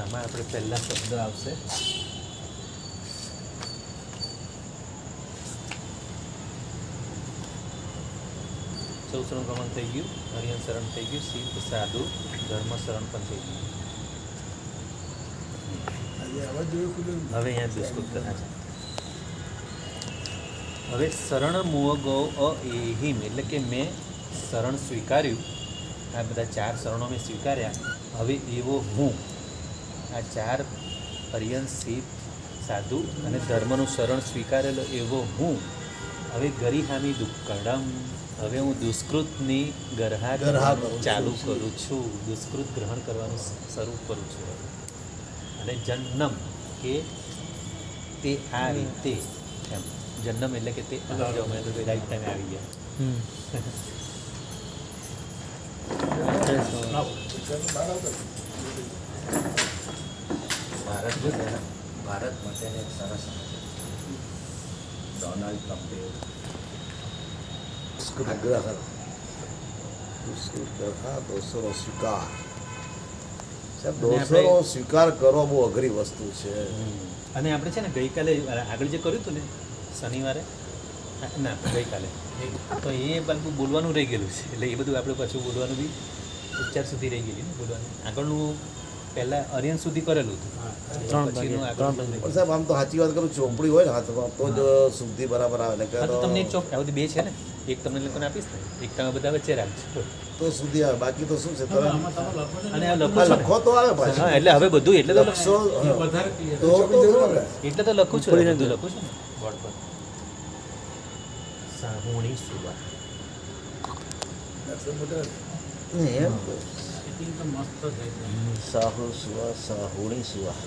આમાં આપણે પહેલા શબ્દ આવશે ચૌસરણ ગમન થઈ ગયું, હરિયન શરણ થઈ ગયું, સિદ્ધ સાધુ ધર્મ શરણ પણ થઈ ગયું. હવે અહીંયા દુષ્કૃત કરા છે. હવે શરણ મુઅગો એહિમ એટલે કે મેં શરણ સ્વીકાર્યું, આ બધા 4 શરણો મેં સ્વીકાર્યા. હવે એવો હું આ 4 હરિયન સિદ્ધ સાધુ અને ધર્મનું શરણ સ્વીકારેલો એવો હું હવે ગરિહામી દુક્કડમ હવે હું દુષ્કૃતની ગરહા ચાલુ કરું છું, દુષ્કૃત ગ્રહણ કરવાનું શરૂ કરું છું. અને જન્મ કે તે આ રીતે એમ જન્મ એટલે કે તે રાઈટ ટાઈમે આવી ગયા. ભારત માટે એક સરસ ડોનાલ્ડ ટ્રમ્પે દોષોનો સ્વીકાર સાહેબ, દોષોનો સ્વીકાર કરવો બહુ અઘરી વસ્તુ છે. અને આપણે છે ને ગઈકાલે આગળ જે કર્યું હતું ને શનિવારે ના ગઈકાલે તો એ બધું બોલવાનું રહી ગયેલું છે. એટલે એ બધું આપણે પાછું બોલવાનું બી ઉપચાર સુધી રહી ગયેલી ને બોલવાનું. આગળનું પહેલાં અરિયન સુધી કરેલું હતું. સાહેબ આમ તો સાચી વાત કરું, ચોપડી હોય ને હાથમાં તો જ શુદ્ધિ બરાબર આવે ને. તમને એક ચોપ આ બધી 2 છે ને, એક તમને લોકોને આપીશ ને, એક તમે બધા વચ્ચે રાખજો તો સુધી આવે. બાકી તો શું છે અને આ લખો તો આવે પાછું. હા એટલે હવે બધું એટલે તો લખશો એટલે તો લખું છું, બધું લખું છું ને બોર્ડ પર. સાહુણી સુવા એમ મસ્ત સાહુ સુવા સાહુણી સુવા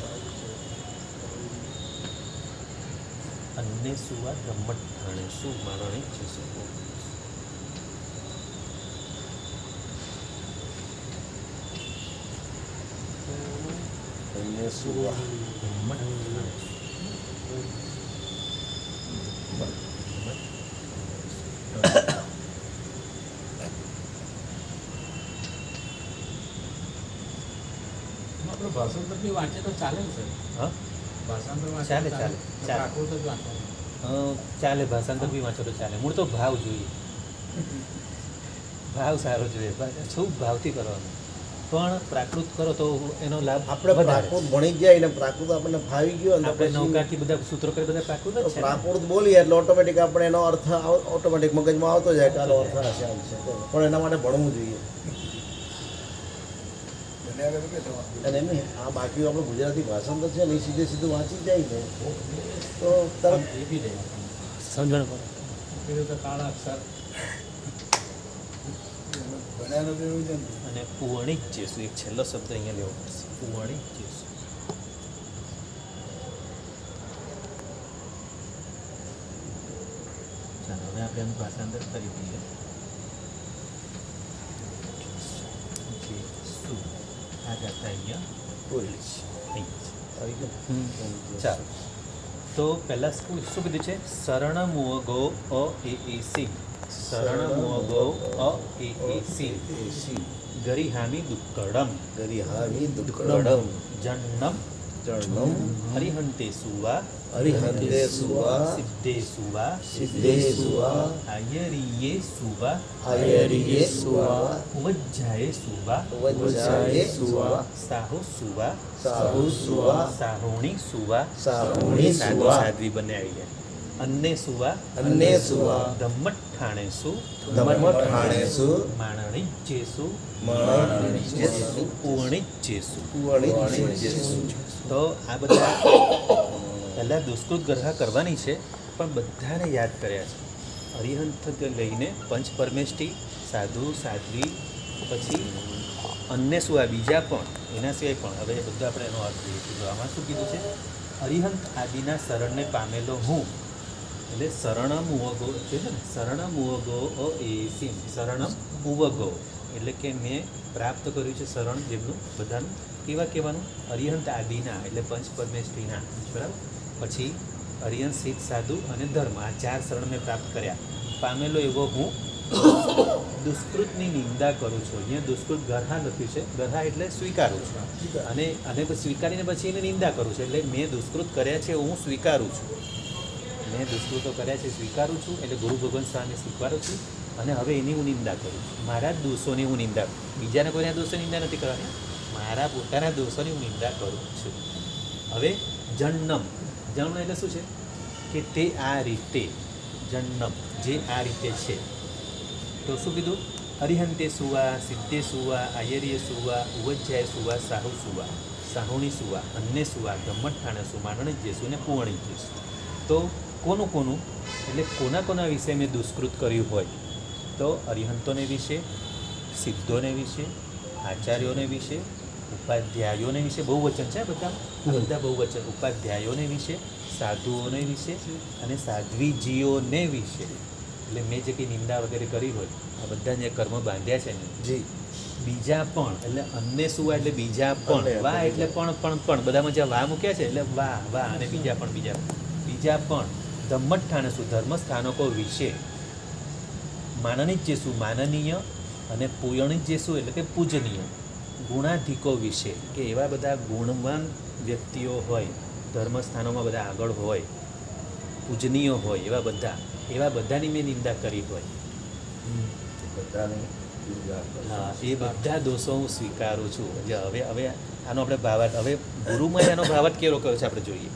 અન્ને સુવા રમત ઠાણે શું માણણી છે શું અન્ય સુવા ભાષાંતર બી વાંચે તો ચાલે ને સર? હા ભાષાંતર ચાલે ચાલે ચાલે આખું તો જ વાંચવાનું. ચાલે ભાષાંતર બી વાંચો તો ચાલે. મૂળ તો ભાવ જોઈએ, ભાવ સારો જોઈએ, શું ભાવથી કરવાનું. પણ પ્રાકૃત કરો તો એનો લાભ આપણે પ્રાકૃત ભણી જાય ને પ્રાકૃત આપણને ફાવી ગયો ને આપણે નૌકાથી બધા સૂત્રો કરી બધા પ્રાકૃત જ છે. પ્રાકૃત બોલીએ એટલે ઓટોમેટિક આપણે એનો અર્થ ઓટોમેટિક મગજમાં આવતો જાય કે આનો અર્થ હશે આમ છે. પણ એના માટે ભણવું જોઈએ. અને એમ નહીં આ બાકી આપણે ગુજરાતી ભાષાંતર છે ને એ સીધું વાંચી જાય ને તો તરત એ બી રહે સમજણ કરો. પેલું તો કાળા અક્ષર અને પુવણિક જેસુ એક છેલ્લો શબ્દ અહીંયા લેવો પડશે. પુવણિક જેસુ ચાલો હવે આપણે એનું ભાષાંતર કરી દઈએ. જેસુ આ કરતા અહીંયા પોલીસ આવી ગયું. ચાલો તો પહેલાં શું કીધું છે? શરણ મુઅગો અ એ સી શરણ મુઅગો અ એ સી ગરિહામી દુક્કડમ ગરિહામી દુક્કડમ જન્નમ જણમ હરિહંતે સુવા હરિહંતે સુવા સિદ્ધે સુવા સિદ્ધે સુવા આયરીએ સુવા આયરીએ સુવા વજ્જાએ સુવા વજ્જાએ સુવા સાહુ સુવા સાહુ સુવા સાહુણી સુવા સાહુણી સાધુ સુવા સાધ્વી બંને આવી ગયા. અન્ને સુવા અન્ને સુવા ધમ્મટ ઠાણે સુ ધમ્મ ઠાણે સુ માણણી જેસુ મણિ પૂર્ણિ જેસુ. જેસુ તો આ બધા પહેલાં દુષ્કૃત ગ્રહ કરવાની છે પણ બધાને યાદ કર્યા છે. હરિહંત લઈને પંચ પરમેષ્ઠી સાધુ સાધ્વી પછી અન્ય શું આ બીજા પણ એના સિવાય પણ હવે એ બધું આપણે એનો અર્થ જોઈએ કીધું. આમાં શું કીધું છે? હરિહંત આદિના શરણને પામેલો હું એટલે શરણમ ઉવગો છે ને, શરણમ ઉવગો એ સીમ શરણમ ઉવગો એટલે કે મેં પ્રાપ્ત કર્યું છે શરણ જેમનું બધાનું. કેવા કહેવાનું? અરિહંત આદિના એટલે પંચ પરમેષ્ઠીના બરાબર. પછી અરિહંત સિદ્ધ સાધુ અને ધર્મ આ 4 શરણ મેં પ્રાપ્ત કર્યા. પામેલો એવો હું દુષ્કૃતની નિંદા કરું છું. અહીંયા દુષ્કૃત ગરહા લખ્યું છે. ગરહા એટલે સ્વીકારું છું. અને પછી સ્વીકારીને પછી એની નિંદા કરું છું. એટલે મેં દુષ્કૃત કર્યા છે હું સ્વીકારું છું. મેં દુષ્કૃતો કર્યા છે સ્વીકારું છું. એટલે ગુરુ ભગવાન સામે સ્વીકારું છું. અને હવે એની હું નિંદા કરું છું. મારા જ દોષોની હું નિંદા, બીજાના કોઈના દોષોની નિંદા નથી કરવાની, મારા પોતાના દોષોની હું નિંદા કરું છું. હવે જન્નમ, જન્મ એટલે શું છે કે તે આ રીતે, જન્નમ જે આ રીતે છે. તો શું કીધું? અરિહંતે સુવા, સિદ્ધે સુવા, આયર્ય સુવા, ઉવજ્જાય સુવા, સાહુ સુવા, સાહુણી સુવા, અન્ને સુવા, ગમ્મઠાણે સુ, માનણી જેસુ ને પુવણી જેસુ. તો કોનું કોનું એટલે કોના વિશે મેં દુષ્કૃત કર્યું હોય તો અરિહંતોને વિશે, સિદ્ધોને વિશે, આચાર્યોને વિશે, ઉપાધ્યાયોને વિશે, બહુવચન છે બધા, બધા બહુવચન, ઉપાધ્યાયોને વિશે, સાધુઓને વિશે અને સાધ્વીજીઓને વિશે. એટલે મેં જે કંઈ નિંદા વગેરે કરી હોય આ બધા જે કર્મ બાંધ્યા છે ને જી બીજા પણ, એટલે અન્ને સુવા એટલે બીજા પણ, વાહ એટલે પણ બધામાં જ્યાં વાહ મૂક્યા છે એટલે વાહ અને બીજા પણ ધમ્મઠાણે શું, ધર્મ સ્થાનકો વિશે, માનની જ જેસુ માનનીય અને પૂયણી જ જેસુ એટલે કે પૂજનીય, ગુણાધિકો વિશે કે એવા બધા ગુણવાન વ્યક્તિઓ હોય, ધર્મસ્થાનોમાં બધા આગળ હોય, પૂજનીય હોય, એવા બધાની મેં નિંદા કરી હોય. બધાને હા, એ બધા દોષો હું સ્વીકારું છું. હવે આનો આપણે ભાવાર્થ, હવે ગુરુમાં આનો ભાવાર્થ કેવો કર્યો છે આપણે જોઈએ.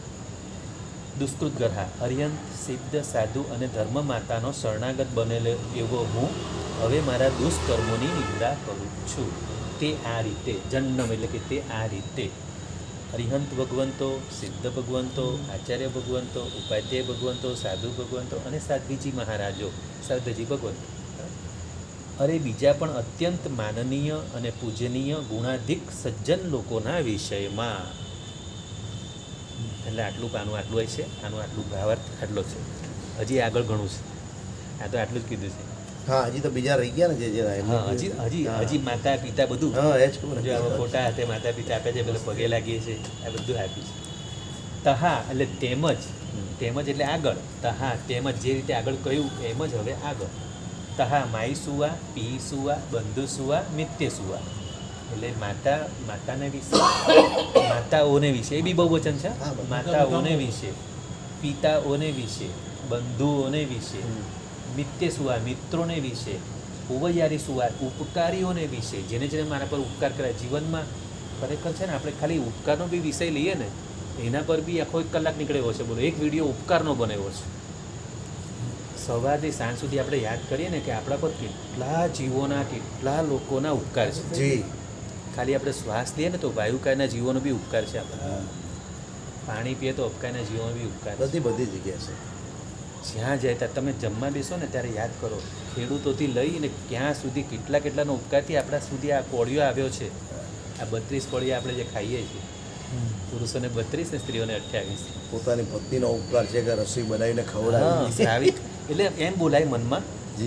દુષ્કૃત ગરહા, અરિહંત, સિદ્ધ, સાધુ અને ધર્મ માતાનો શરણાગત બનેલો એવો હું હવે મારા દુષ્કર્મોની નિંદા કરું છું. તે આ રીતે, જન્મ એટલે કે તે આ રીતે, અરિહંત ભગવંતો, સિદ્ધ ભગવંતો, આચાર્ય ભગવંતો, ઉપાધ્યાય ભગવંતો, સાધુ ભગવંતો અને સાધ્વીજી મહારાજો, સાધ્વજી ભગવંતો. અરે બીજા પણ અત્યંત માનનીય અને પૂજનીય ગુણાધિક સજ્જન લોકોના વિષયમાં. એટલે આટલું હોય છે, આનું આટલું ભાવાર્થ આટલો છે. હજી આગળ ઘણું છે, આ તો આટલું જ કીધું છે. હા, હજી તો બીજા રહી ગયા ને જે હા, હજી માતા પિતા બધું, હા એ જ ખબર જો આવા ખોટા હાથે માતા પિતા આપે છે, પેલો પગે લાગીએ છીએ, આ બધું આપ્યું છે. તહા એટલે તેમજ એટલે આગળ, તહા તેમજ જે રીતે આગળ કહ્યું એમ જ હવે આગળ. તહા માઈ સુવા, પી સુવા, બંધુ સુવા, મિત્ય સુવા. એટલે માતાને વિશે, માતાઓને વિશે, એ બી બહુ વચન છે. માતાઓને વિશે, પિતાઓને વિશે, બંધુઓને વિશે, મિત્ય સુવા મિત્રોને વિશે, ઉવૈયારી સુવા ઉપકારીઓને વિશે, જેને મારા પર ઉપકાર કર્યા જીવનમાં. ખરેખર છે ને આપણે ખાલી ઉપકારનો બી વિષય લઈએ ને એના પર બી આખો 1 કલાક નીકળ્યો છે. બોલો, એક વિડીયો ઉપકારનો બનાવ્યો છે. સવારથી સાંજ સુધી આપણે યાદ કરીએ ને કે આપણા પર કેટલા જીવોના, કેટલા લોકોના ઉપકાર છે. જી, ખાલી આપણે શ્વાસ લઈએ ને તો વાયુકાયના જીવોનો બી ઉપકાર છે. આપણે પાણી પીએ તો અપકાયના જીવોનો બી ઉપકાર છે. બધી જગ્યા છે. જ્યાં જાય ત્યાં તમે જમવા બેસો ને ત્યારે યાદ કરો, ખેડૂતોથી લઈને ક્યાં સુધી કેટલાનો ઉપકારથી આપણા સુધી આ કોળિયો આવ્યો છે. આ 32 કોળિયા આપણે જે ખાઈએ છીએ, પુરુષોને 32 ને સ્ત્રીઓને 28. પોતાની પત્નીનો ઉપકાર છે કે રસોઈ બનાવીને ખવડાવી. શ્રાવિક એટલે એમ બોલાય મનમાં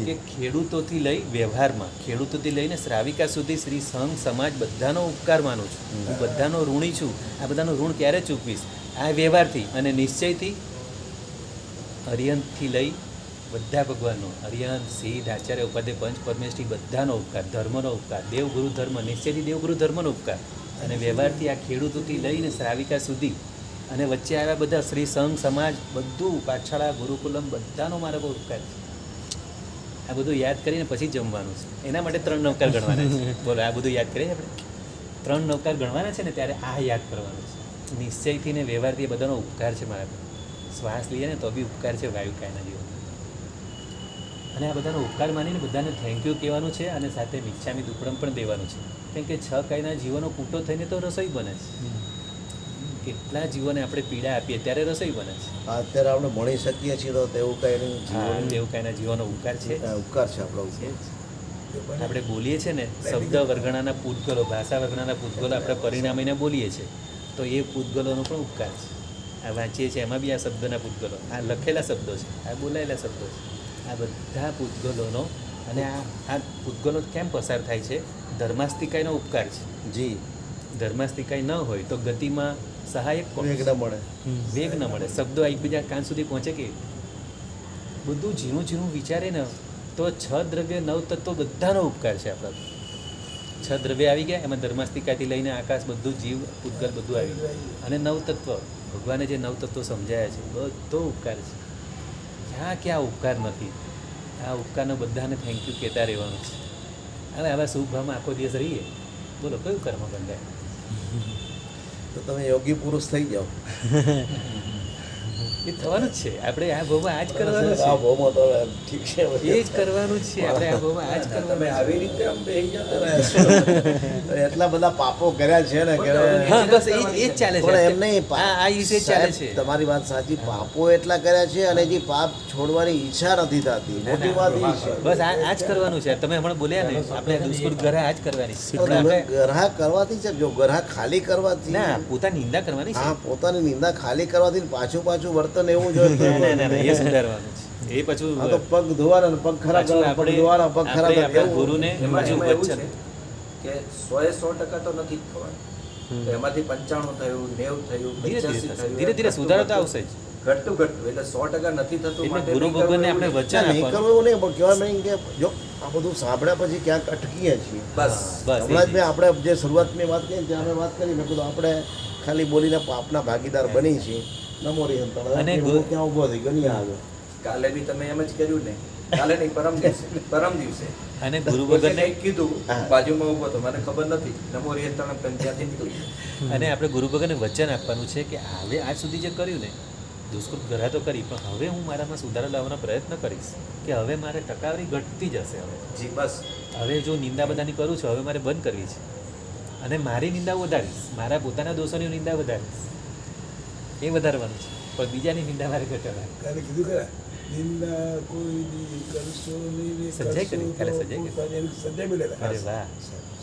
કે ખેડૂતોથી લઈ વ્યવહારમાં, ખેડૂતોથી લઈને શ્રાવિકા સુધી શ્રી સંઘ સમાજ બધાનો ઉપકાર માનું છું. હું બધાનો ઋણી છું. આ બધાનું ઋણ ક્યારે ચૂકવીશ? આ વ્યવહારથી અને નિશ્ચયથી. અરિહંતથી લઈ બધા ભગવાનનો, અરિહંત, સિદ્ધ, આચાર્ય, ઉપાધ્યાય, પંચ પરમેષ્ઠી બધાનો ઉપકાર, ધર્મનો ઉપકાર, દેવગુરુ ધર્મ, નિશ્ચયથી દેવગુરુ ધર્મનો ઉપકાર, અને વ્યવહારથી આ ખેડૂતોથી લઈને શ્રાવિકા સુધી, અને વચ્ચે આવ્યા બધા શ્રી સંઘ સમાજ બધું, પાછળ ગુરુકુલમ બધાનો મારા બહુ ઉપકાર છે. આ બધું યાદ કરીને પછી જમવાનું છે. એના માટે 3 નવકાર ગણવાના છે. બોલો, આ બધું યાદ કરીએ આપણે 3 નવકાર ગણવાના છે ને ત્યારે આ યાદ કરવાનું છે. નિશ્ચયથી ને વ્યવહારથી બધાનો ઉપકાર છે મારા પર. શ્વાસ લઈએ ને તો બી ઉપકાર છે વાયુકાયના જીવન. અને આ બધાનો ઉપકાર માનીને બધાને થેન્ક યુ કહેવાનું છે, અને સાથે મિચ્છામી દુક્કડમ પણ દેવાનું છે. કેમ કે 6 કાયના જીવોનો કૂટો થઈને તો રસોઈ બને છે. કેટલા જીવોને આપણે પીડા આપીએ ત્યારે રસોઈ બને છે. અત્યારે આપણે ભણી શકીએ છીએ તો તેવું કાંઈ દેવું કાયના જીવોનો ઉપકાર છે. ઉપકાર છે આપણો ઉપકાર. આપણે બોલીએ છીએ ને શબ્દ વર્ગણાના પૂતગલો, ભાષા વર્ગણાના પૂતગલો આપણે પરિણામીને બોલીએ છીએ, તો એ પૂતગલોનો પણ ઉપકાર છે. આ વાંચીએ છીએ એમાં બી આ શબ્દના પૂતગલો, આ લખેલા શબ્દો છે, આ બોલાયેલા શબ્દો છે. આ બધા પૂતગલોનો, અને આ પૂતગલો કેમ પસાર થાય છે? ધર્માસ્તિકાયનો ઉપકાર છે. જી, ધર્માસ્તિકાય ન હોય તો ગતિમાં સહાયક વેગ ન મળે. શબ્દો એકબીજા કાન સુધી પહોંચે કે બધું ઝીણું વિચારે ને તો 6 દ્રવ્ય 9 તત્વો બધાનો ઉપકાર છે આપણા 6 દ્રવ્ય આવી ગયા, એમાં ધર્માસ્તિકાથી લઈને આકાશ બધું જીવ પૂતગલ બધું આવી ગયું, અને 9 તત્વ ભગવાને જે 9 તત્વો સમજાયા છે બધો ઉપકાર છે. ક્યાં ઉપકાર નથી. આ ઉપકારનો બધાને થેન્ક યુ કહેતા રહેવાનું છે. હવે આવા શુભ ભાવમાં આખો દિવસ રહીએ, બોલો કયું કર્મ બંધાય? તો તમે યોગી પુરુષ થઈ જાઓ. એ થવાનું જ છે. આપણે આ ભાવમાં આ જ કરવાનું આ ભાવમાં તો ઠીક છે. છે, એ જ કરવાનું જ છે. આપણે આ ભાવમાં આ જ તમે કરવાનું આવી રીતે આમ બેસી જતા રહેશો. એટલા બધા પાપો કર્યા છે ને કે હા બસ એ જ ચાલે છે. પણ એમ નહીં, આ વિશે જ ચાલે છે. તમારી વાત સાચી, પાપો એટલા કર્યા છે અને જે પાપ છોડવાની ઈચ્છા નથી થતી. મોટી વાત એ છે. બસ આ જ કરવાનું છે. તમે હમણાં બોલ્યા ને, આપણે દુષ્કૃત ગ્રહ આ જ કરવાની છે. પણ આપણે ગ્રહ કરવાથી છે, જો ગ્રહ ખાલી કરવાથી ના પોતાની નિંદા કરવાની છે. હા, પોતાની નિંદા ખાલી કરવાથી પાછું વર્તન એવું જોઈએ. ના, એ સુધારવાનું છે. એ પાછું આ તો પગ ધોવાના ને પગ ખરાબ પાછું કરવાના, પગ આપણે ધોવાના, પગ ખરાબ આપણે આપણા કરવાના. ગુરુને પાછું એમાં એવું વચન છે કે 100% તો નથી જ થવાનું. તો એમાંથી 95 થયું, 90 થયું, ધીરે 85 ધીરે થશે. થયું, ધીરે ધીરે સુધારો તો આવશે જ. ઘટતું એટલે 100% નથી થતું. એટલે માટે ગુરુ નહીં કરવું ભગવાનને આપણે એવું નહીં. વચન નહીં આપવાનું. કરવું એવું નહીં, પણ કહેવાય નહીં કે જો આ બધું સાંભળ્યા પછી ક્યાંક અટકીએ છીએ. બસ બસ હમણાં જ મેં આપણે જે શરૂઆતની વાત કરી ત્યાં અમે વાત કરી, મેં કીધું આપણે ખાલી બોલીને પાપના ભાગીદાર બની છીએ. નમો રે અને અને ત્યાં ઊભો થઈ ગયો, નહીં આવ્યો. કાલે બી તમે એમ જ કર્યું ને, કાલે નહીં પરમ દિવસે અને ગુરુ કોઈએ ભગવાનને કંઈક કીધું, હા. બાજુમાં ઊભો હતો, મને ખબર નથી, નમો રે તણે ત્યાંથી નીકળી. અને આપણે ગુરુ ભગવાનને વચન આપવાનું છે કે હવે આજ સુધી જે કર્યું ને દુષ્કૃત ગ્રહ તો કરી, પણ હવે હું મારામાં સુધારો લાવવાનો પ્રયત્ન કરીશ કે હવે મારે ટકાવારી ઘટતી જશે. જી બસ હવે જો નિંદા બધાની કરું છું, હવે મારે બંધ કરવી છે અને મારી નિંદા વધારીશ, મારા પોતાના દોષોની નિંદા વધારીશ. એ વધારવાનું છે, પણ બીજાની નિંદા મારે ઘટાડવાની. કાલે કીધું ખરા, નિંદા કોઈની કરશો નહીં ને સજાઈ કરી, કરશો કાલે તો સજાઈ કરી. પોતાની એની સજાઈ બોલેલા. અરે વાહ.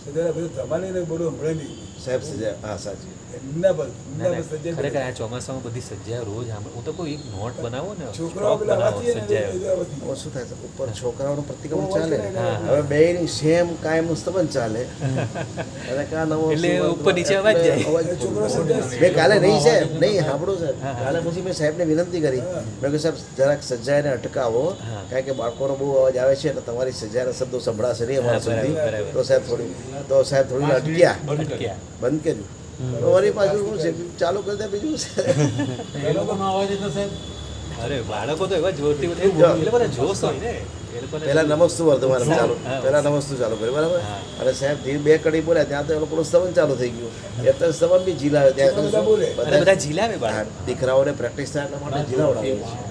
સજાયેલા બધું તમારે ને બોલો હમણાં નહીં. સાહેબ સજા, હા સાચી. નિંદા પર ના, ના, સજાઈ ખરેખર બોલેલા. આ ચોમાસામાં બધી સજ્જા રોજ હું તો કોઈ એક નોટ બનાવો ને, છોકરાઓ સ્ટોક પેલા બનાવો વાંચીએ ને સજ્જાઓ. એટલે બધી. હવે શું થાય છે, ઉપર છોકરાઓનો પ્રતિક્રમણ ચાલે. હા. હવે બેયની સેમ કાયમનું સંબંધ ચાલે. અને કા નવો એટલે સુગંધ, ઉપર નીચે અવાજ જાય. અવાજ છોકરો સજાય. મેં કાલે નહીં સાહેબ, નહીં સાંભળો સાહેબ, હા, હા. કાલે પછી મેં સાહેબને વિનંતી કરી, મેં કહ્યું સાહેબ જરાક સજાઈને અટકાવો, હા. કારણ કે બાળકોનો બહુ અવાજ આવે છે એટલે તમારી સજાના શબ્દો સંભળાશે નહીં અમારા હા, બરાબર, સુધી. બરાબર. તો સાહેબ થોડી અટક્યા, અટક્યા. બંધ કર્યું. વળી પાછું શું છે, ચાલુ કરી દે બીજું છે. એ લોકોનો અવાજ એટલે સાહેબ અરે બાળકો તો એવા જોરથી બોલે, એ બધા જોશ હોય ને એ લોકોને. પહેલા નમસ્તુ વર્તમાન ચાલુ, હા. પહેલા નમસ્તુ ચાલુ કર્યું, બરાબર. હા. અને સાહેબ ધીરે બે કડી બોલ્યા ત્યાં તો એ લોકોનું સ્તવન ચાલુ થઈ ગયું. એટલે સ્તવન બી ઝીલાવે ત્યાં તો બધા બોલે. અને બધા ઝીલાવે હા, બાળકો દીકરાઓને પ્રેક્ટિસ થાય એટલા માટે ઝીલાવડાવે છે.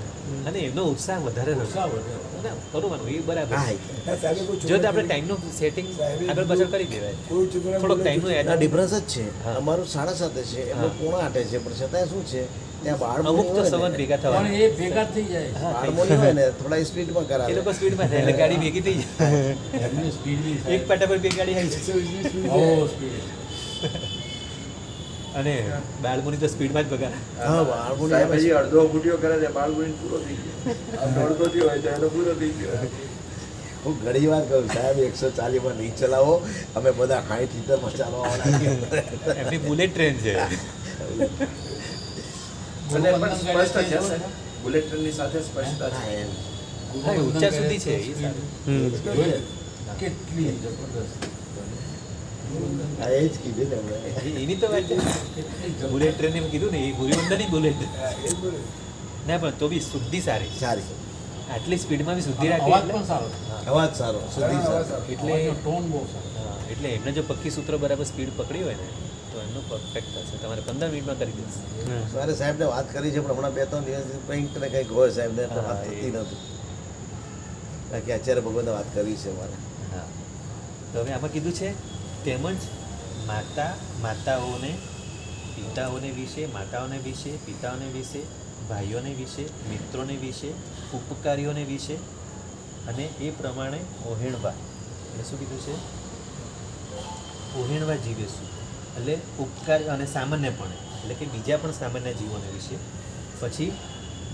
અને એમનો ઉત્સાહ વધારે ઉત્સાહ રહેશે. વધે. ના, કરવાનું એ બરાબર હા, છે. ના, સાહેબે કોઈ જો છોકરા તો આપણે ટાઈમનું સેટિંગ આગળ પાછળ કરી દેવાય, કોઈ છોકરા થોડોક બોલે ટાઈમનું ના એડ ડિફરન્સ જ છે. હા. અમારું 7:30 છે, એમનું હા. 7:45 છે, પણ છતાંય શું છે ત્યાં બાળ અમુક તો મુનિ હોય સંબંધ ને, ભેગા પણ થવાના. એ ભેગા જ થઈ જાય. હા, બાળ મુનિ હોય ને થોડા સ્પીડમાં એ કરાવે. લોકો સ્પીડમાં થાય એટલે ગાડી ભેગી થઈ જાય. એમની સ્પીડ બી એક પાટા પર બે ગાડી આવી જાય. બહુ સ્પીડ. અને બાળમુનિ તો સ્પીડમાં જ ભગા. હા, બાળ મુનિ સાહેબ આવે છે. હજી અડધો ફૂટ્યો કરે છે, બાળ ગુણી પૂરો થઈ ગયો. અડધો થયો હોય તો એનો પૂરો થઈ ગયો. હું ઘણી વાર કહું સાહેબ 140 નહીં ચલાવો, અમે બધા 60-70 ચાલવાવાળા છીએ. એમની બુલેટ ટ્રેન છે. અને પણ સ્પષ્ટ છે સાહેબ. બુલેટ ટ્રેનની સાથે સ્પષ્ટતા હા, છે. એમ. હા, એ ઊંચા સુધી છે એ સારું. જોઈએ. કેટલી જબરદસ્ત. હા, એ જ કીધું ને હમણાં. એની તો વાત છે. બુલેટ ટ્રેન એમ કીધું ને, એ ભૂરીવંદરની બુલેટ. હા, એ જ બોલે. ના પણ તો બી શુદ્ધિ સારી છે. સારી. આટલી સ્પીડમાં બી શુદ્ધિ રાખી અવાજ એટલે પણ સારો છે. અવાજ સારો, સુધી સારો. એટલે અવાજનો ટોન બહુ સારો. હા, એટલે એમને જો પક્કી સૂત્રો બરાબર સ્પીડ પકડી હોય ને તો એમનું પરફેક્ટ થશે. તમારે 15 મિનિટમાં કરી દેશે. મારે સાહેબને વાત કરી છે, પણ હમણાં 2-3 દિવસથી કંઈક ને કંઈક હોય સાહેબને એટલે વાત હા, થતી એ. નથી. બાકી આચાર્ય ભગવાનને વાત કરી છે મારે. હા, તો હવે આમાં કીધું છે તેમજ માતાઓને પિતાઓને વિશે, માતાઓને વિશે, પિતાઓને વિશે, ભાઈઓને વિશે, મિત્રોને વિશે, ઉપકારીઓને વિશે અને એ પ્રમાણે ઓહેણવા. એટલે શું કીધું છે? ઓહેણવા જીવીશું એટલે ઉપકાર અને સામાન્યપણે એટલે કે બીજા પણ સામાન્ય જીવોને વિશે. પછી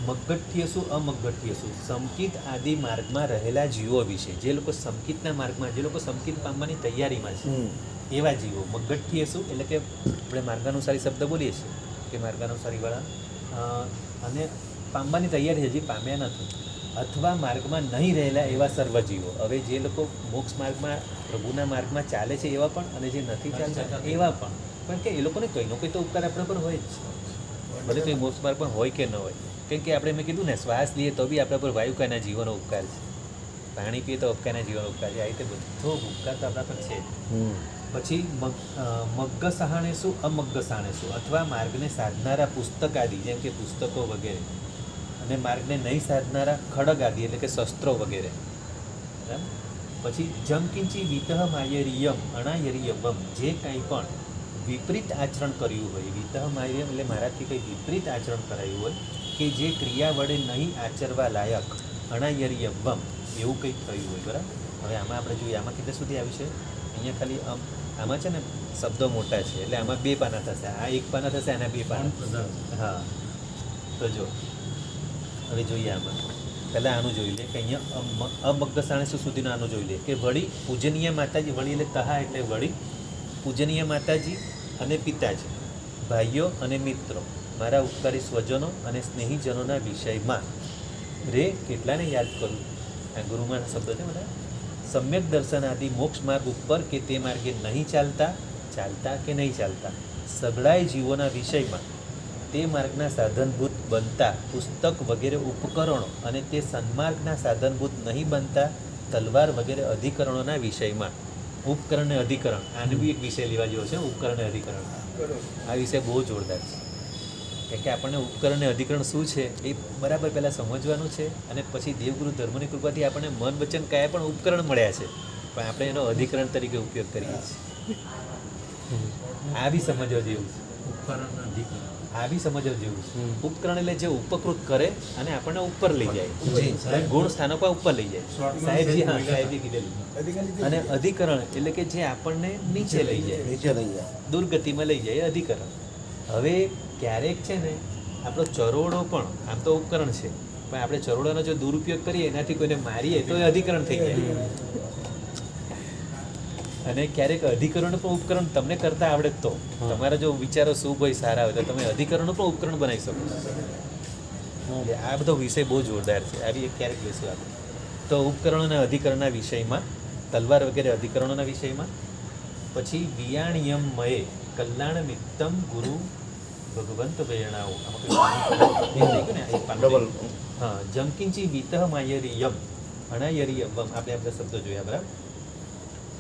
મગગઠ્ઠિયશું અમગગઠ્ઠિયશું સમકિત આદિ માર્ગમાં રહેલા જીવો વિશે, જે લોકો સમકિતના માર્ગમાં, જે લોકો સમકિત પામવાની તૈયારીમાં છે એવા જીવો. મગગઠ્ઠિયશું એટલે કે આપણે માર્ગાનુસારી શબ્દ બોલીએ છીએ કે માર્ગાનુસારીવાળા અને પામવાની તૈયારી હજી પામ્યા નથી અથવા માર્ગમાં નહીં રહેલા એવા સર્વજીવો. હવે જે લોકો મોક્ષ માર્ગમાં પ્રભુના માર્ગમાં ચાલે છે એવા પણ, અને જે નથી ચાલતા એવા પણ. પણ કે એ લોકોને કંઈનો કંઈ તો ઉપકાર આપણા પર હોય જ છે, ભલે તો એ મોક્ષ માર્ગ પણ હોય કે ન હોય. કેમ કે આપણે મેં કીધું ને, શ્વાસ લઈએ તો બી આપણા પર વાયુકાના જીવનો ઉપકાર છે, પાણી પીએ તો અપકાના જીવનો ઉપકાર છે. આ રીતે બધો ઉપકાર તો આપણા પર છે. પછી મગ્ગ સહાણેશું અમગ્ગ સહાણેશું, અથવા માર્ગને સાધનારા પુસ્તક આદિ, જેમ કે પુસ્તકો વગેરે, અને માર્ગને નહીં સાધનારા ખડગ આદિ એટલે કે શસ્ત્રો વગેરે. બરાબર. પછી જમકિંચી વિતઃ માયરિયમ અણાયરિયવમ, જે કંઈ પણ વિપરીત આચરણ કર્યું હોય, વિતઃ માયરિયમ એટલે મારાથી કંઈ વિપરીત આચરણ કરાયું હોય, કે જે ક્રિયા વડે નહીં આચરવા લાયક, અણાયરિયવમ એવું કંઈક થયું હોય. બરાબર. હવે આમાં આપણે જોઈએ, આમાં કેટલા સુધી આવ્યું છે? અહીંયા ખાલી આમાં છે ને શબ્દો મોટા છે, એટલે આમાં 2 પાના થશે. આ 1 પાના થશે, આના 2 પાના. હા, તો જો હવે જોઈએ આમાં પહેલાં આનું જોઈ લે કે અહીંયા અમગ્ગ સાણેસુ સુધીનું આનું જોઈ લે કે વળી પૂજનીય માતાજી, વળી એટલે તહા એટલે વળી, પૂજનીય માતાજી અને પિતાજી, ભાઈઓ અને મિત્રો, મારા ઉપકારી સ્વજનો અને સ્નેહીજનોના વિષયમાં રે કેટલાને યાદ કરું. આ ગુરુમાના શબ્દો છે બધા. સમ્યક દર્શન આદિ મોક્ષ માર્ગ ઉપર કે તે માર્ગે નહીં ચાલતા કે નહીં ચાલતા સગળાય જીવોના વિષયમાં તે માર્ગના સાધનભૂત બનતા પુસ્તક વગેરે ઉપકરણો અને તે સન્માર્ગના સાધનભૂત નહીં બનતા તલવાર વગેરે અધિકરણોના વિષયમાં. ઉપકરણ અને અધિકરણ, આને બી એક વિષય લેવા જેવો છે, ઉપકરણ અને અધિકરણ. આ વિષય બહુ જોરદાર છે, કે આપણને ઉપકરણ અને અધિકરણ શું છે એ બરાબર પહેલાં સમજવાનું છે, અને પછી દેવગુરુ ધર્મની કૃપાથી આપણને મન વચન કાયા પણ ઉપકરણ મળ્યા છે, પણ આપણે એનો અધિકરણ તરીકે ઉપયોગ કરીએ છીએ. આ બી સમજવા જેવું છે. ઉપકરણ અધિકરણ આ બી સમજવા જેવું છે. ઉપકરણ એટલે જે ઉપકૃત કરે અને આપણને ઉપર લઈ જાય, ગુણ સ્થાનકો ઉપર લઈ જાય. સાહેબજી, હા, સાહેબજી કીધેલું. અને અધિકરણ એટલે કે જે આપણને નીચે લઈ જાય, દુર્ગતિમાં લઈ જાય, એ અધિકરણ. હવે ક્યારેક છે ને આપણો ચરોડો પણ આમ તો ઉપકરણ છે, પણ આપણે ચરોડાનો જો દુરુપયોગ કરીએ, એનાથી કોઈને મારીએ તો એ અધિકરણ થઈ જાય. અને ક્યારેક અધિકરણ પણ ઉપકરણ તમને કરતા આવડે તો, તમારા જો વિચારો શુભ હોય, સારા હોય, તો તમે અધિકરણ પણ ઉપકરણ બનાવી શકો. આ બધો વિષય બહુ જોરદાર છે. આવી ક્યારેક લેશું આપણે. તો ઉપકરણ અને અધિકરણના વિષયમાં, તલવાર વગેરે અધિકરણોના વિષયમાં. પછી વિયાણિયમમયે કલ્યાણ મિત્તમ ગુરુ ભગવંત વેરણાઓ. હા, જમકિંચી વિતઃ માયરિયમ અણાયરિયવમ, આપણે શબ્દો જોયા. બરાબર.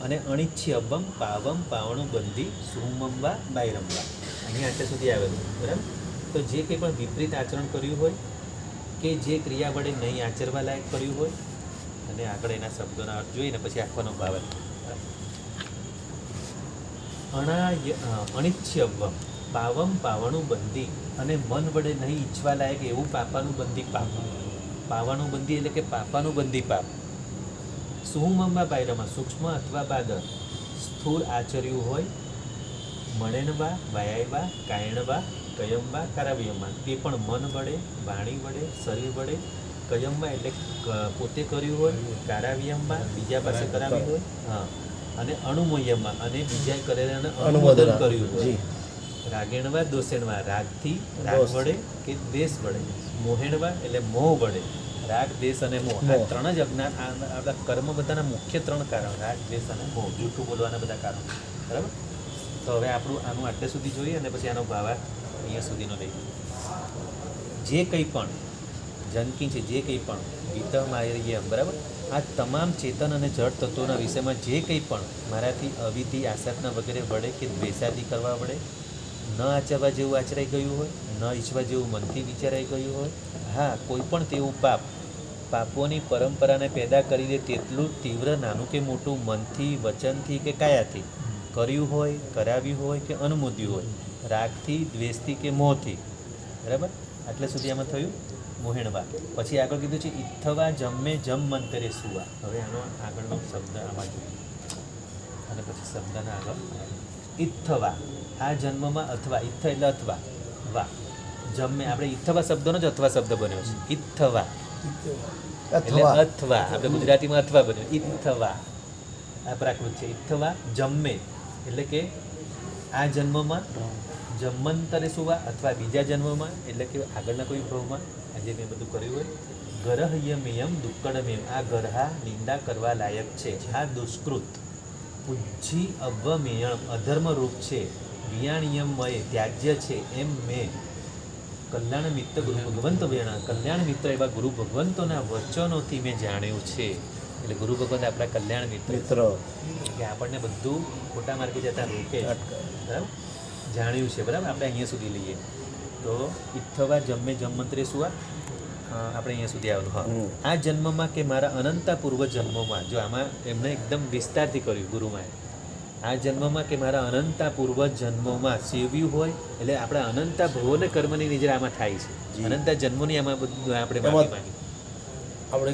અને અણિચ્છ્યવમ પાવમ પાવણું બંધી સુમંબા બાયરંબા, અહીંયા અત્યાર સુધી આવેલું. બરાબર. તો જે કંઈ પણ વિપરીત આચરણ કર્યું હોય, કે જે ક્રિયા વડે નહીં આચરવા લાયક કર્યું હોય, અને આગળ એના શબ્દોના અર્થ જોઈને પછી આખવાનો ભાવ. અણિચ્છ્યવમ પાવમ પાવણું બંધી, અને મન વડે નહીં ઈચ્છવા લાયક એવું પાપાનું બંધી પાપ. પાવાનું બંધી એટલે કે પાપાનું બંધી પાપ. સુહુમંબા બાયરમાં સૂક્ષ્મ અથવા બાદર સ્થૂળ આચર્યું હોય, મણેનવા વાયાયવા કાયણવા કયંબા કારાવ્યમાં, તે પણ મન વડે, વાણી વડે, શરીર વડે, કયંબા એટલે પોતે કર્યું હોય, કારાવ્યમમાં બીજા પાસે કરાવ્યું હોય, હા, અને અણુમયમાં અને બીજા કરેલાને અનુમોદન કર્યું હોય. રાગેણવા દોષેણવા, રાગથી, રાગ વડે કે દ્વેષ વડે. મોહેણવા એટલે મોહ વડે. રાગ, દેશ અને મોહ, આ 3 જ અજ્ઞાન, આપણા કર્મ બધાના મુખ્ય 3 કારણ, રાગ, દેશ અને મોહ, જૂઠું બોલવાના બધા કારણો. બરાબર. તો હવે આનું આટલે સુધી જોઈએ, અને પછી આનો ભાવાર્થ અહીંયા સુધીનો લઈએ. જે કંઈ પણ જનકી છે, જે કંઈ પણ વિતઃ માયરિયમ, બરાબર, આ તમામ ચેતન અને જળ તત્વોના વિષયમાં જે કંઈ પણ મારાથી અવિધિ, આસક્તના વગેરે વડે કે દ્વેષાદી કરવા વડે ન આચરવા જેવું આચરાઈ ગયું હોય, ન ઈચ્છવા જેવું મનથી વિચારાઈ ગયું હોય, હા, કોઈ પણ તેવું પાપોની પરંપરાને પેદા કરી દે તેટલું તીવ્ર, નાનું કે મોટું, મનથી, વચનથી કે કાયાથી કર્યું હોય, કરાવ્યું હોય કે અનુમોદ્યું હોય, રાગથી, દ્વેષથી કે મોહથી. બરાબર. આટલે સુધી આમાં થયું મોહેણવા. પછી આગળ કીધું છે ઇથ્થવા જમ્મે જમ મંતરે સુવા. હવે આનો આગળનો શબ્દ આમાં જોઈએ, અને પછી શબ્દના આગળ ઇથ્થવા, આ જન્મમાં, અથવા, ઇથ્થ એટલે અથવા, વા, જમ્મે, આપણે ઇથ્થવા શબ્દનો જ અથવા શબ્દ બન્યો છે. ઇથ્થવા એટલે અથવા, આપણે ગુજરાતીમાં અથવા બન્યો. ઇથ્થવા આ પ્રાકૃત છે. ઇથ્થવા જમ્મે એટલે કે આ જન્મમાં, જન્મંતરે સુવા, અથવા બીજા જન્મમાં એટલે કે આગળના કોઈ ભવમાં, આજે મેં બધું કર્યું હોય, ગરહ્યમેયમ દુક્કડમેયમ, આ ગરહા નિંદા કરવા લાયક છે. આ દુષ્કૃત ઉજ્જી અવ્વમેયમ અધર્મરૂપ છે. વિયાણિયમ મય ત્યાજ્ય છે. એમ મેં કલ્યાણ મિત્ર ગુરુ ભગવંત વેણા, કલ્યાણ મિત્ર એવા ગુરુ ભગવંતોના વચનોથી મેં જાણ્યું છે. એટલે ગુરુ ભગવંત આપણા કલ્યાણ મિત્ર કે આપણને બધું ખોટા માર્ગે જતા રોકે છે. બરાબર, જાણ્યું છે. બરાબર, આપણે અહીંયા સુધી લઈએ તો ઇથવા જન્મે જન્મંત્રે સુવા, આપણે અહીંયા સુધી આવવાનું. હા, આ જન્મમાં કે મારા અનંતા પૂર્વ જન્મોમાં, જો આમાં એમણે એકદમ વિસ્તારથી કર્યું ગુરુમાએ, આ જન્મમાં કે મારા અનંતા પૂર્વ જન્મોમાં સેવ્યું હોય એટલે આપણા અનંતા ભવોને કર્મની નિજર આમાં થાય છે. અનંતા જન્મોની આમાં બધું આપણે માફી માંગી. આપણે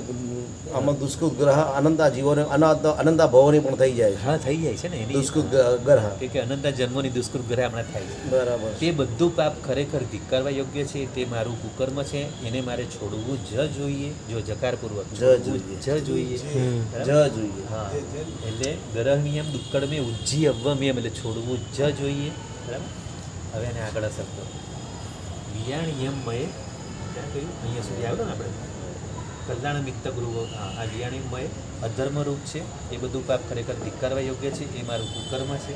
આમાં દુષ્કૃત ગ્રહ અનંતા જીવોને અનંતા ભવોની પણ થઈ જાય છે. હા, થઈ જાય છે ને એની દુષ્કૃત ગ્રહ કે અનંતા જન્મોની દુષ્કૃત ગ્રહ હમણાં થાય છે. બરાબર. તે બધું પાપ ખરેખર ધિક્કારવા યોગ્ય છે. તે મારું કુકર્મ છે, એને મારે છોડવું જ જોઈએ. જો જકારપૂર્વક છોડવું જ જોઈએ. બરાબર? હા, એટલે ગરહનિયમ દુક્કડમે ઉજ્જી અવ્વમેયમ, એટલે છોડવું જ જોઈએ. બરાબર. હવે એને આગળ અસર કરો. વિયાણિયમ મય, ક્યાં કહ્યું? અહીંયા સુધી આવ્યો ને આપણે. કલ્યાણ મિત્ર ગુરુ, આ વિયાણિમય અધર્મરૂપ છે. એ બધું પાપ ખરેખર ધિક્કારવા યોગ્ય છે. એ મારું કુકર્મ છે.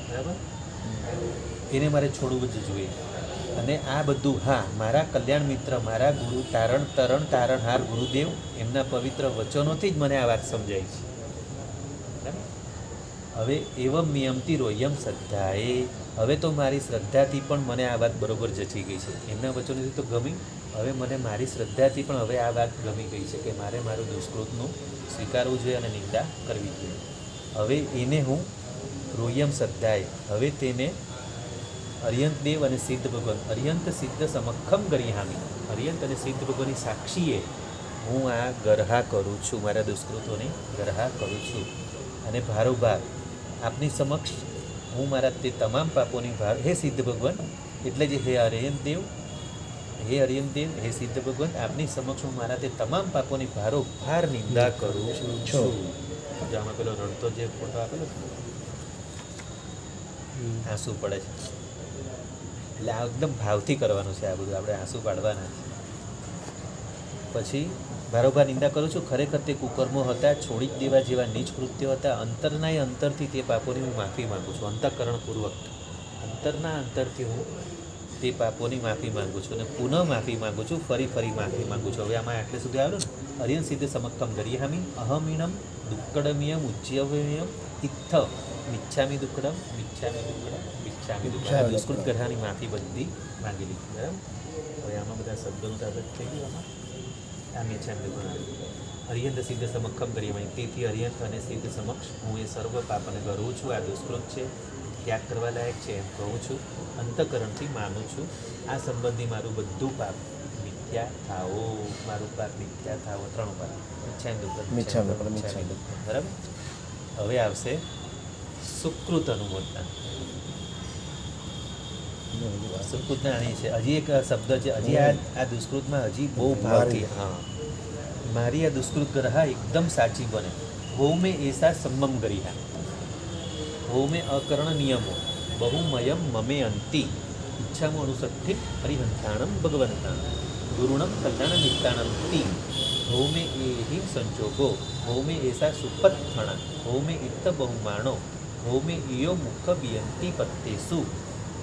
બરાબર, એને મારે છોડવું જ જોઈએ. અને આ બધું, હા, મારા કલ્યાણ મિત્ર, મારા ગુરુ તારણહાર ગુરુદેવ, એમના પવિત્ર વચનોથી જ મને આ વાત સમજાય છે. બરાબર. હવે એવમ નિયમથી રોયમ શ્રદ્ધાએ, હવે તો મારી શ્રદ્ધાથી પણ મને આ વાત બરોબર જચી ગઈ છે. એમના વચનોથી તો ગમી, હવે મને મારી શ્રદ્ધાથી પણ હવે આ વાત ગમી ગઈ છે કે મારે મારું દુષ્કૃતનું સ્વીકારવું જોઈએ અને નિંદા કરવી જોઈએ. હવે એને હું રોયમ શ્રદ્ધાએ, હવે તેને અર્યંત દેવ અને સિદ્ધ ભગવાન, અર્યંત સિદ્ધ સમક્ષમ ગરિહામી, અર્યંત અને સિદ્ધ ભગવાનની સાક્ષીએ હું આ ગરહા કરું છું, મારા દુષ્કૃતોની ગરહા કરું છું. અને ભારોભાર આપની સમક્ષ હું મારા તે તમામ પાપોની ભાર, હે સિદ્ધ ભગવાન, એટલે જ હે અર્યંત દેવ, હે સિદ્ધ ભગવાન, આપની સમક્ષ હું મારા તે તમામ પાપોની ભારોભાર નિંદા કરું છું. જો આમાં પેલો રડતો જે ફોટો આપેલો છે, આંસુ પડે છે, એટલે આ એકદમ ભાવથી કરવાનું છે. આ બધું આપણે આંસુ પાડવાના છે. પછી ભારોભાર નિંદા કરું છું. ખરેખર તે કુકર્મો હતા, છોડી જ દેવા જેવા નીચ કૃત્યો હતા. અંતરના અંતરથી તે પાપોની હું માફી માગું છું. અંતઃકરણપૂર્વક, અંતરના અંતરથી હું તે પાપોની માફી માગું છું અને પુનઃ માફી માગું છું, ફરી માફી માગું છું. હવે આમાં આટલે સુધી આવ્યું ને, અર્યન સિદ્ધ સમક્કમ ગરિહામી અહમિણમ દુક્કડમિયમ ઉચ્યવયમ ઇત્થ મિચ્છામી દુક્કડમ દુષ્કૃત ગ્રહાની માફી બધી માંગી લીધી. બરાબર. હવે આમાં બધા શબ્દોનું તાબત થઈ ગયું. આમાં આ મિચ્છામી દુક્કડમ અર્યંત સિદ્ધ સમક્કમ ગરિહામી, તેથી અર્યંત અને સિદ્ધ સમક્ષ હું એ સર્વ પાપને કરું છું. આ દુષ્કૃત છે, ત્યાગ કરવા લાયક છે એમ કહું છું. અંતઃકરણથી માનું છું. આ સંબંધી મારું બધું પાપ મિથ્યા થાઓ, મારું પાપ મિથ્યા થાઓ. 3 પાપ, મિચ્છામી દુક્કડમ. બરાબર. હવે આવશે સુકૃત અનુમોદના. સુકૃતના આણી છે. હજી એક શબ્દ છે, હજી આ દુષ્કૃતમાં હજી બહુ ભાવથી, હા, મારી આ દુષ્કૃત ગ્રહા એકદમ સાચી બને. હોમે એસા સંમમ ગરિહા, હોમે અકર્ણ નિયમો બહુમયમ મમે અંતિ ઈચ્છામો અનુસઠ્ઠિ હરિહંતાણમ ભગવંતાણમ ગુરુણમ કલ્યાણ નિત્તાણમ તી હોમે એહિ સંજોગો હોમે એસા સુપત્થણા હોમે ઇત્ત બહુમાણો હોમે ઇયો મુખ બિયંતી પત્તેસુ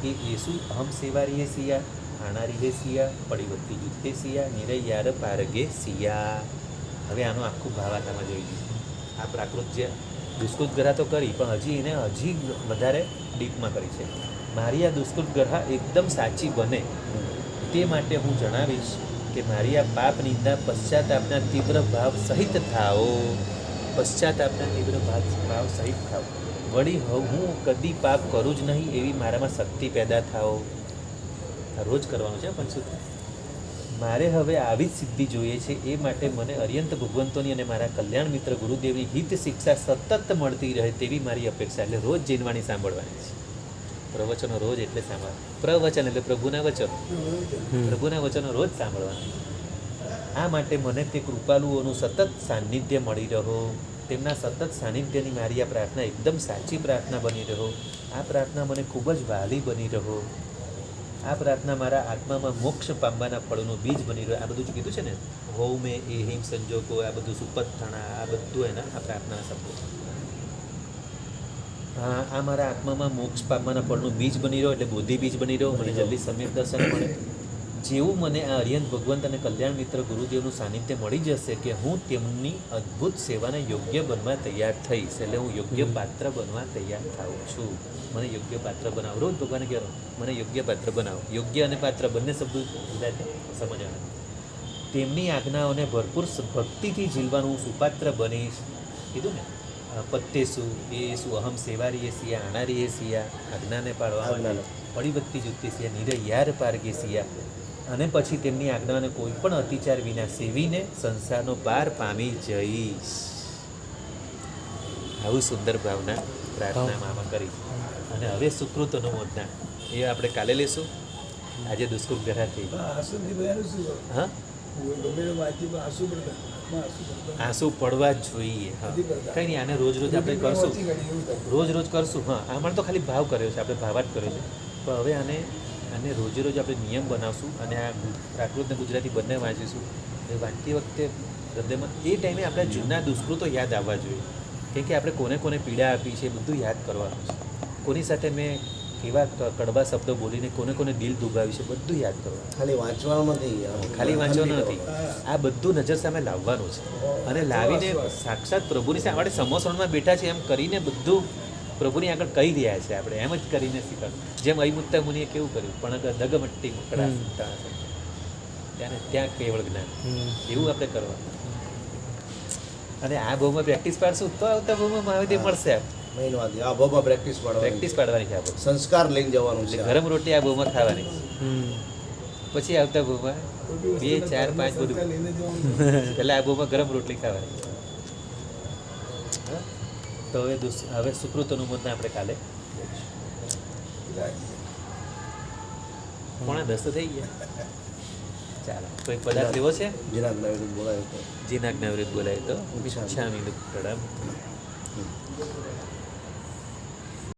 એ એસુ અહમ સેવારીએ સિયા આણારીએ સિયા પડિવત્તી જુત્તે સિયા નિરૈયાર પારગે સિયા. હવે આનું આખું ભાવાતામાં જોઈ લીધું. આ પ્રાકૃત જે દુષ્કૃત ગ્રહા તો કરી, પણ એને હજી વધારે ડીપમાં કરી છે. મારી આ દુષ્કૃત ગ્રહા એકદમ સાચી બને તે માટે હું જણાવીશ કે મારી આ પાપ નિંદા પશ્ચાતાપના તીવ્ર ભાવ સહિત થાઓ, પશ્ચાતાપના તીવ્ર ભાવ સહિત થાઓ. વળી હું કદી પાપ કરું જ નહીં એવી મારામાં શક્તિ પેદા થાઓ. રોજ કરવાનું છે. પણ શું મારે હવે આવી જ સિદ્ધિ જોઈએ છે. એ માટે મને અર્યંત ભગવંતોની અને મારા કલ્યાણ મિત્ર ગુરુદેવની હિત શિક્ષા સતત મળતી રહે તેવી મારી અપેક્ષા. એટલે રોજ જીનવાણી સાંભળવાની છે. પ્રવચનો રોજ એટલે સાંભળ, પ્રવચન એટલે પ્રભુના વચનો, પ્રભુના વચનો રોજ સાંભળવાના. આ માટે મને તે કૃપાલુઓનું સતત સાનિધ્ય મળી રહો, તેમના સતત સાનિધ્યની મારી આ પ્રાર્થના એકદમ સાચી પ્રાર્થના બની રહો. આ પ્રાર્થના મને ખૂબ જ વહાલી બની રહો. આ પ્રાર્થના મારા આત્મામાં મોક્ષ પામવાના ફળનું બીજ બની રહ્યો. આ બધું જ કીધું છે ને, હોવ મેં એ હિમ સંજોગો, આ બધું સુપથાણા, આ બધું એના આ પ્રાર્થના શબ્દો. હા, આ મારા આત્મામાં મોક્ષ પામવાના ફળનું બીજ બની રહ્યો, એટલે બોધિ બીજ બની રહ્યો. મને જલ્દી સમ્યક દર્શન મળે. જેવું મને આ અરિયંત ભગવંત અને કલ્યાણ મિત્ર ગુરુદેવનું સાનિધ્ય મળી જશે કે હું તેમની અદ્ભુત સેવાને યોગ્ય બનવા તૈયાર થઈશ. એટલે હું યોગ્ય પાત્ર બનવા તૈયાર થાઉં છું. મને યોગ્ય પાત્ર બનાવો. રોજ ભગવાને કહેવાનું, મને યોગ્ય પાત્ર બનાવો. યોગ્ય અને પાત્ર બંને શબ્દો સમજવાના. તેમની આજ્ઞાઓને ભરપૂર ભક્તિથી ઝીલવાનું હું સુપાત્ર બનીશ. કીધું ને, પત્તે શું એ શું અહમ સેવારીએ સિયા આણારીએ સિયા, આજ્ઞાને પાડવા માટે પરિભક્તિ જુત્તે સિયા નિરે યાર પારગે સિયા. અને પછી તેમની આજ્ઞાને કોઈ પણ અતિચાર વિના સેવીને સંસારનો પાર પામી જઈશ. આવું સુંદર ભાવના પ્રાર્થનામાં આમાં કરી. અને હવે સુકૃત અનુમોદના એ આપણે કાલે લેશું. આજે દુષ્કૃત ગ્રહ થઈ. આંસુથી બધાનું શું કરું? હા, ગમે તે વાંચી પણ આંસુ પડતા આંખમાં આંસુ પડતા આંસુ પડવા જ જોઈએ. હા, કંઈ નહીં, આને રોજ રોજ આપણે કરશું. વાંચી કાઢી એવું થાય. રોજ રોજ કરશું. હા, આમાં તો ખાલી ભાવ કર્યો છે, આપણે ભાવાટ કર્યો છે. પણ હવે આને રોજે રોજ આપણે નિયમ બનાવશું અને આ પ્રાકૃત અને ગુજરાતી બંને વાંચીશું. એ વાંચતી વખતે હૃદયમાં એ ટાઈમે આપણે જૂના દુષ્કૃતો યાદ આવવા જોઈએ. કેમ કે આપણે કોને કોને પીડા આપી છે એ બધું યાદ કરવાનું છે. કોની સાથે મેં કેવા કડવા શબ્દો બોલીને કોને કોને દિલ દુભાવ્યું છે બધું યાદ કરવાનું. ખાલી વાંચવાનું નથી. ખાલી વાંચવાનું નથી, આ બધું નજર સામે લાવવાનું છે. અને લાવીને સાક્ષાત પ્રભુની સામે આપણે સમોસણમાં બેઠા છે એમ કરીને બધું પ્રભુની આગળ કહી રહ્યા છે. આપણે એમ જ કરીને શીખવાનું. જેમ અયમુત્તા મુનિએ કેવું કર્યું, પણ દગમટ્ટી મુકડા ત્યારે ત્યાં કેવળ જ્ઞાન, એવું આપણે કરવાનું. અને આ ભાવમાં પ્રેક્ટિસ પાડશું તો આવતા ભાવમાં મહાવિદ્ય મળશે. મેઇન વાત આ ભાવમાં પ્રેક્ટિસ પ્રેક્ટિસ પાડવાની છે આપણે. સંસ્કાર લઈને જવાનું છે. ગરમ રોટી આ ભાવમાં ખાવાની, પછી આવતા ભાવમાં 2, 4, 5 બધું. લઈને જવાનું. પહેલાં આ ભાવમાં ગરમ રોટલી ખાવાની. હા? તો હવે સુકૃત અનુમોદના આપણે કાલે 9:45 તો થઈ ગયા. ચાલો, કોઈ પદાર્થ લેવો છે? જેના જ્ઞાન બોલાય તો જીના જ્ઞાવૃત બોલાય તો ઈચ્છામી દુઃખમ.